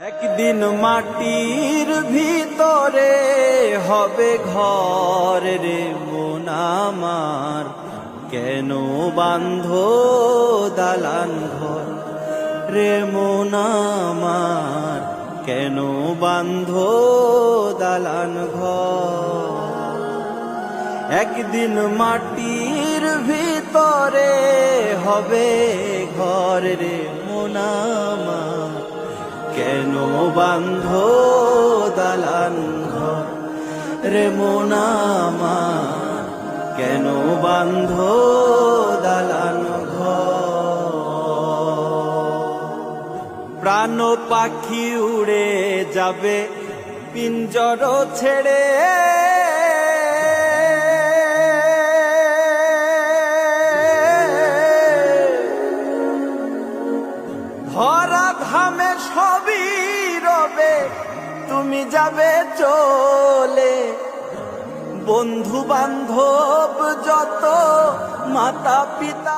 একদিন মাটির ভিতরে হবে ঘর রে মন আমার, কেন বাঁধো দালান ঘর রে মন আমার, কেন বাঁধো দালান ঘর। একদিন মাটির ভিতরে হবে ঘর রে মন আমার, কেন বাঁধো দালান ঘর রে মন আমার, কেন বাঁধো দালান ঘর। প্রাণ পাখি উড়ে যাবে পিঞ্জর ছেড়ে, ধরা ধামে সবই রবে তুমি যাবে চলে। বন্ধু বান্ধব যত মাতা পিতা